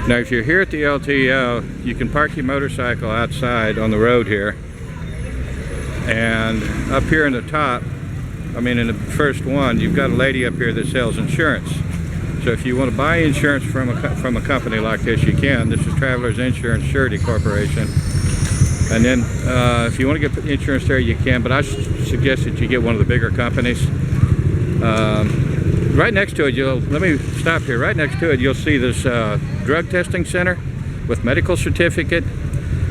Now if you're here at the LTO, you can park your motorcycle outside on the road here, and up here in the top, I mean in the first one, you've got a lady up here that sells insurance. So if you want to buy insurance from a company like this, you can. This is Travelers Insurance Surety Corporation. And then if you want to get insurance there, you can, but I suggest that you get one of the bigger companies. Right next to it, let me stop here. Right next to it, you'll see this drug testing center with medical certificate.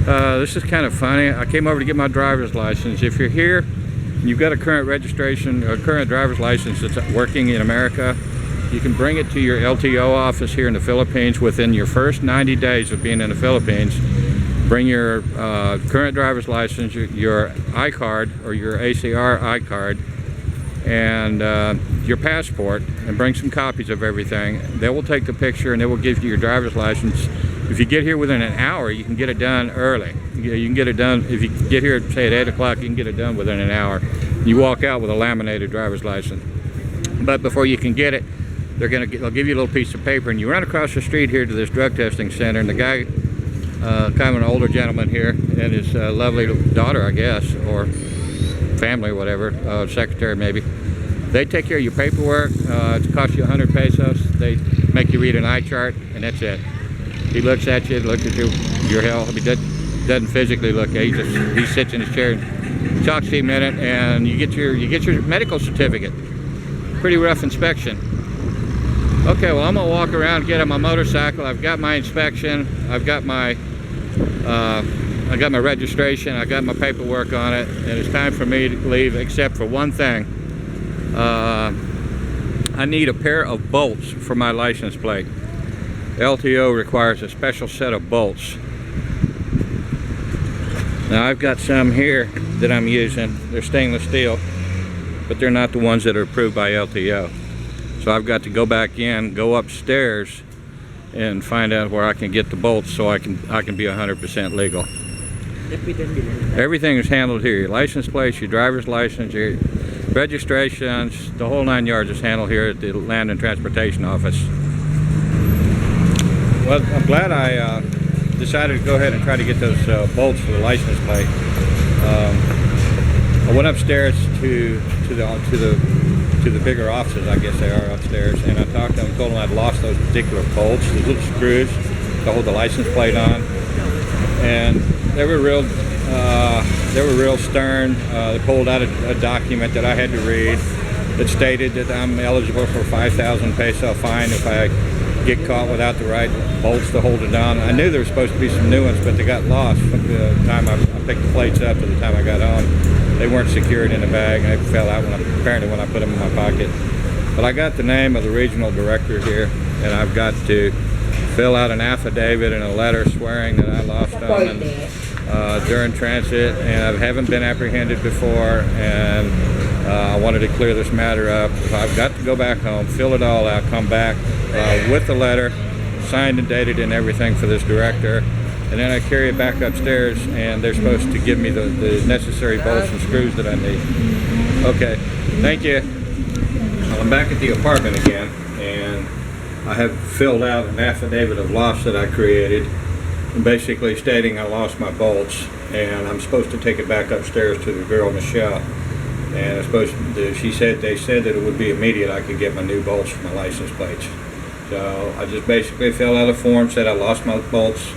This is kind of funny. I came over to get my driver's license. If you're here and you've got a current registration or current driver's license that's working in America, you can bring it to your LTO office here in the Philippines within your first 90 days of being in the Philippines. Bring your current driver's license, your I-card or your ACR I-card, and your passport, and bring some copies of everything. They will take the picture and they will give you your driver's license. If you get here within an hour, you can get it done early. You can get it done, if you get here, say at 8 o'clock, you can get it done within an hour. You walk out with a laminated driver's license. But before you can get it, they'll give you a little piece of paper, and you run across the street here to this drug testing center, and the guy, kind of an older gentleman here, and his lovely daughter, I guess, or family, or whatever, secretary maybe. They take care of your paperwork. It costs you 100 pesos. They make you read an eye chart, and that's it. He looks at you, looks at your health. He doesn't physically look at you. He sits in his chair and talks to you a minute, and you get your medical certificate. Pretty rough inspection. Okay, well, I'm gonna walk around, get on my motorcycle. I've got my inspection. I've got my registration. I got my paperwork on it, and it's time for me to leave. Except for one thing, I need a pair of bolts for my license plate. LTO requires a special set of bolts. Now I've got some here that I'm using. They're stainless steel, but they're not the ones that are approved by LTO. So I've got to go back in, go upstairs, and find out where I can get the bolts so I can be 100% legal. Everything is handled here. Your license plates, your driver's license, your registrations, the whole 9 yards is handled here at the Land and Transportation Office. Well, I'm glad I decided to go ahead and try to get those bolts for the license plate. I went upstairs to the bigger offices, I guess they are upstairs, and I talked to them, told them I'd lost those particular bolts, those little screws to hold the license plate on, and they were real stern. They pulled out a document that I had to read that stated that I'm eligible for 5,000 peso fine if I get caught without the right bolts to hold it on. I knew there were supposed to be some new ones, but they got lost from the time I picked the plates up to the time I got home. They weren't secured in the bag, and they fell out apparently when I put them in my pocket. But I got the name of the regional director here, and I've got to fill out an affidavit and a letter swearing that I lost on them during transit, and I haven't been apprehended before, and I wanted to clear this matter up. So I've got to go back home, fill it all out, come back with the letter, signed and dated and everything for this director, and then I carry it back upstairs, and they're supposed to give me the necessary bolts and screws that I need. Okay, thank you. Well, I'm back at the apartment again, and I have filled out an affidavit of loss that I created, basically stating I lost my bolts, and I'm supposed to take it back upstairs to the girl, Michelle. And they said that it would be immediate. I could get my new bolts for my license plates. So I just basically filled out a form, said I lost my bolts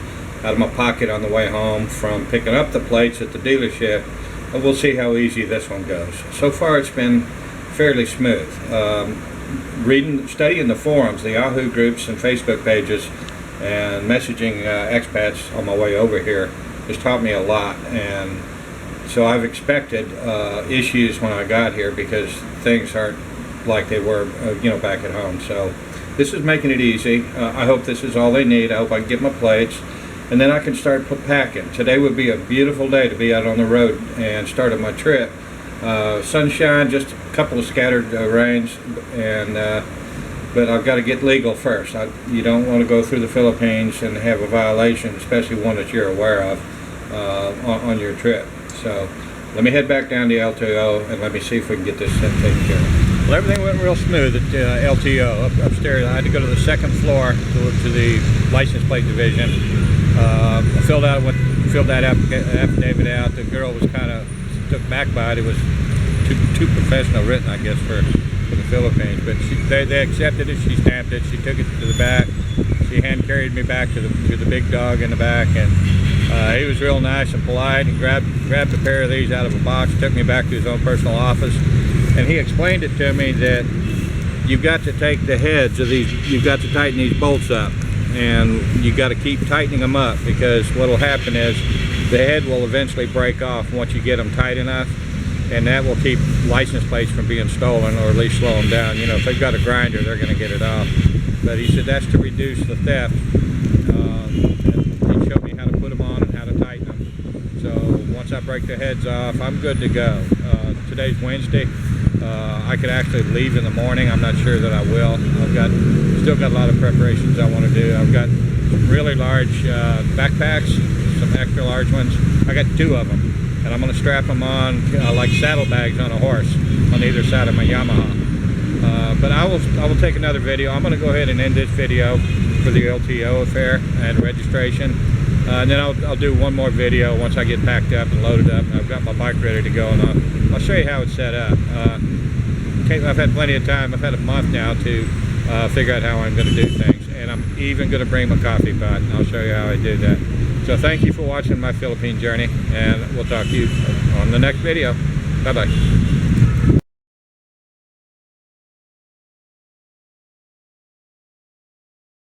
out of my pocket on the way home from picking up the plates at the dealership, and we'll see how easy this one goes. So far it's been fairly smooth. Studying the forums, the Yahoo groups and Facebook pages, and messaging expats on my way over here has taught me a lot, and so I've expected issues when I got here because things aren't like they were back at home. So this is making it easy. I hope this is all they need. I hope I can get my plates, and then I can start packing. Today would be a beautiful day to be out on the road and starting my trip. Sunshine, just a couple of scattered rains, and but I've got to get legal first. You don't want to go through the Philippines and have a violation, especially one that you're aware of on your trip. So let me head back down to LTO and let me see if we can get this taken care of. Well, everything went real smooth at LTO. Upstairs, I had to go to the second floor to the license plate division. I filled that affidavit out. The girl was kind of took back by it. It was too professional written, I guess, for the Philippines. But they accepted it. She stamped it. She took it to the back. She hand carried me back to the big dog in the back, and he was real nice and polite. He grabbed a pair of these out of a box, took me back to his own personal office, and he explained it to me that you've got to take the heads of these, you've got to tighten these bolts up, and you've got to keep tightening them up, because what will happen is the head will eventually break off once you get them tight enough, and that will keep license plates from being stolen, or at least slow them down. You know, if they've got a grinder, they're going to get it off. But he said that's to reduce the theft. And he showed me how to put them on and how to tighten them. So once I break the heads off, I'm good to go. Today's Wednesday. I could actually leave in the morning. I'm not sure that I will. Still got a lot of preparations I want to do. I've got some really large backpacks, some extra large ones. I got 2 of them, and I'm going to strap them on like saddlebags on a horse on either side of my Yamaha. But I will take another video. I'm going to go ahead and end this video for the LTO affair and registration, and then I'll do one more video once I get packed up and loaded up and I've got my bike ready to go, and I'll show you how it's set up. I've had plenty of time. I've had a month now to figure out how I'm going to do things, and I'm even going to bring my coffee pot, and I'll show you how I do that. So thank you for watching my Philippine journey, and we'll talk to you on the next video. Bye bye.